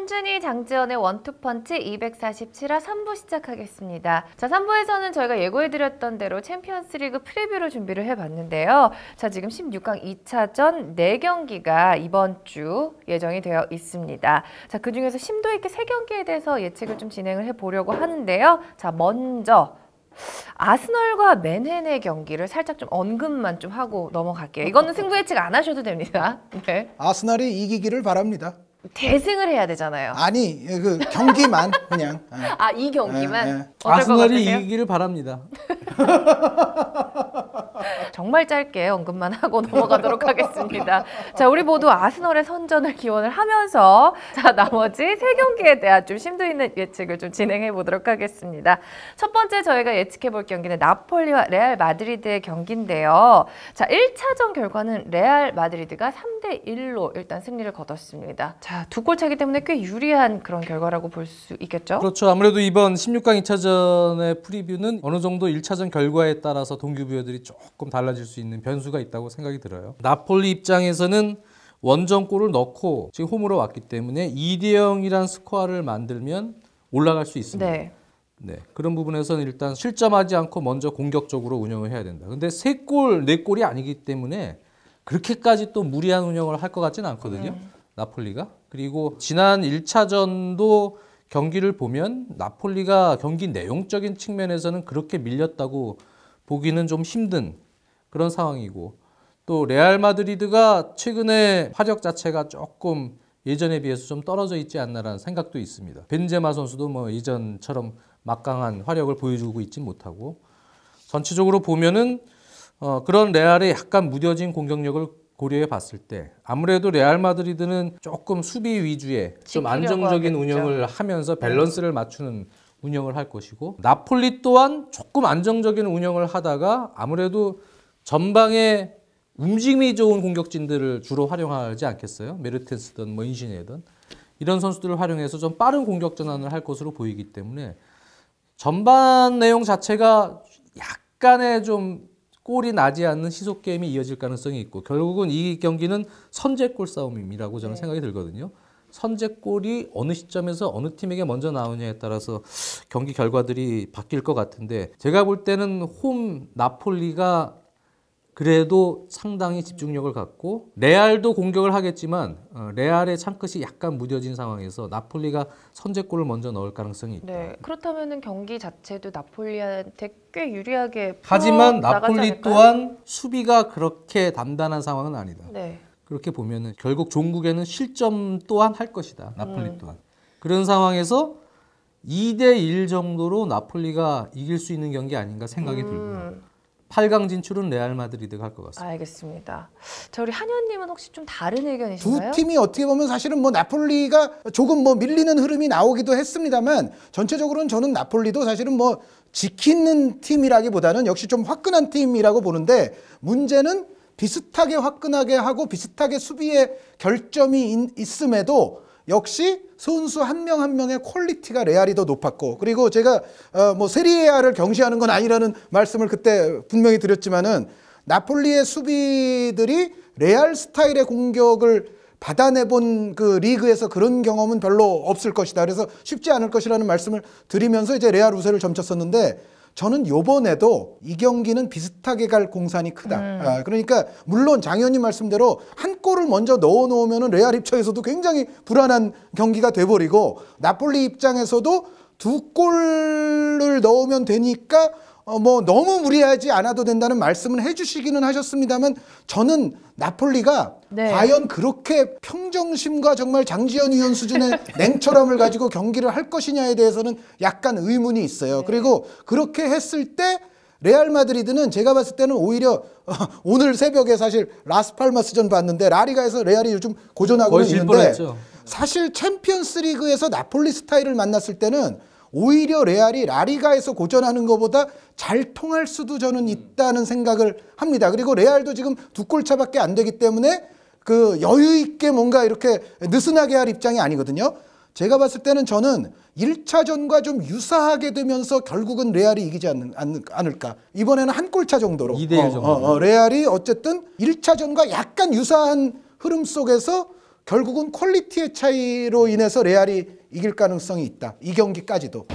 현준이, 장지연의 원투펀치 247화 3부 시작하겠습니다. 자, 3부에서는 저희가 예고해드렸던 대로 챔피언스리그 프리뷰로 준비를 해봤는데요. 자, 지금 16강 2차전 4경기가 이번 주 예정이 되어 있습니다. 자, 그중에서 심도 있게 3경기에 대해서 예측을 좀 진행을 해보려고 하는데요. 자, 먼저 아스널과 맨헨의 경기를 살짝 좀 언급만 좀 하고 넘어갈게요. 이거는 승부 예측 안 하셔도 됩니다. 네. 아스날이 이기기를 바랍니다. 대승을 해야 되잖아요. 아니, 그 경기만 그냥. 아, 이 경기만? 아스날이 이기기를 바랍니다. 정말 짧게 언급만 하고 넘어가도록 하겠습니다. 자, 우리 모두 아스널의 선전을 기원을 하면서 자, 나머지 3경기에 대한 좀 심도 있는 예측을 좀 진행해 보도록 하겠습니다. 첫 번째 저희가 예측해 볼 경기는 나폴리와 레알 마드리드의 경기인데요. 자, 1차전 결과는 레알 마드리드가 3대1로 일단 승리를 거뒀습니다. 자, 2골 차기 때문에 꽤 유리한 그런 결과라고 볼 수 있겠죠? 그렇죠. 아무래도 이번 16강 2차전의 프리뷰는 어느 정도 1차전 결과에 따라서 동기부여들이 조금 달라질 수 있는 변수가 있다고 생각이 들어요. 나폴리 입장에서는 원정골을 넣고 지금 홈으로 왔기 때문에 2대0이란 스코어를 만들면 올라갈 수 있습니다. 네. 네, 그런 부분에서는 일단 실점하지 않고 먼저 공격적으로 운영을 해야 된다. 근데 3골, 4골이 아니기 때문에 그렇게까지 또 무리한 운영을 할 것 같지는 않거든요. 나폴리가. 그리고 지난 1차전도 경기를 보면 나폴리가 경기 내용적인 측면에서는 그렇게 밀렸다고 보기는 좀 힘든 그런 상황이고, 또 레알 마드리드가 최근에 화력 자체가 조금 예전에 비해서 좀 떨어져 있지 않나라는 생각도 있습니다. 벤제마 선수도 뭐 이전처럼 막강한 화력을 보여주고 있지 못하고, 전체적으로 보면은 그런 레알의 약간 무뎌진 공격력을 고려해 봤을 때 아무래도 레알 마드리드는 조금 수비 위주의 좀 안정적인 운영을 하면서 밸런스를 맞추는 운영을 할 것이고, 나폴리 또한 조금 안정적인 운영을 하다가 아무래도 전방에 움직임이 좋은 공격진들을 주로 활용하지 않겠어요? 메르텐스든 뭐 인시네든 이런 선수들을 활용해서 좀 빠른 공격 전환을 할 것으로 보이기 때문에 전반 내용 자체가 약간의 좀 골이 나지 않는 시속 게임이 이어질 가능성이 있고, 결국은 이 경기는 선제골 싸움이라고 저는 생각이 들거든요. 선제골이 어느 시점에서 어느 팀에게 먼저 나오냐에 따라서 경기 결과들이 바뀔 것 같은데, 제가 볼 때는 홈 나폴리가 그래도 상당히 집중력을 갖고, 레알도 공격을 하겠지만 레알의 창끝이 약간 무뎌진 상황에서 나폴리가 선제골을 먼저 넣을 가능성이 있다. 네, 그렇다면은 경기 자체도 나폴리한테 꽤 유리하게 하지만 나폴리 또한 수비가 그렇게 단단한 상황은 아니다. 네. 그렇게 보면은 결국 종국에는 실점 또한 할 것이다. 나폴리 또한. 그런 상황에서 2대1 정도로 나폴리가 이길 수 있는 경기 아닌가 생각이 들고요. 8강 진출은 레알 마드리드가 할 것 같습니다. 알겠습니다. 자, 우리 한현님은 혹시 좀 다른 의견이신가요? 두 팀이 어떻게 보면 사실은 뭐 나폴리가 조금 뭐 밀리는 흐름이 나오기도 했습니다만, 전체적으로는 저는 나폴리도 사실은 뭐 지키는 팀이라기보다는 역시 좀 화끈한 팀이라고 보는데, 문제는 비슷하게 화끈하게 하고 비슷하게 수비에 결점이 있음에도 역시 선수 한 명 한 명의 퀄리티가 레알이 더 높았고, 그리고 제가 뭐 세리에아를 경시하는 건 아니라는 말씀을 그때 분명히 드렸지만은, 나폴리의 수비들이 레알 스타일의 공격을 받아내본 그 리그에서 그런 경험은 별로 없을 것이다. 그래서 쉽지 않을 것이라는 말씀을 드리면서 이제 레알 우세를 점쳤었는데, 저는 요번에도 이 경기는 비슷하게 갈 공산이 크다. 그러니까 물론 장 의원님 말씀대로 한 골을 먼저 넣어놓으면 레알 입장에서도 굉장히 불안한 경기가 돼버리고, 나폴리 입장에서도 2골을 넣으면 되니까 뭐 너무 무리하지 않아도 된다는 말씀을 해주시기는 하셨습니다만, 저는 나폴리가 과연 그렇게 평정심과 정말 장지현 위원 수준의 냉철함을 가지고 경기를 할 것이냐에 대해서는 약간 의문이 있어요. 그리고 그렇게 했을 때 레알 마드리드는 제가 봤을 때는 오히려 오늘 새벽에 사실 라스팔마스전 봤는데, 라리가에서 레알이 요즘 고전하고 있는데, 사실 챔피언스 리그에서 나폴리 스타일을 만났을 때는 오히려 레알이 라리가에서 고전하는 것보다 잘 통할 수도 저는 있다는 생각을 합니다. 그리고 레알도 지금 2골 차밖에 안 되기 때문에 그 여유 있게 뭔가 이렇게 느슨하게 할 입장이 아니거든요. 제가 봤을 때는 저는 1차전과 좀 유사하게 되면서 결국은 레알이 이기지 않을까. 이번에는 한 골차 정도로. 2대1 정도. 레알이 어쨌든 1차전과 약간 유사한 흐름 속에서 결국은 퀄리티의 차이로 인해서 레알이 이길 가능성이 있다. 이 경기까지도.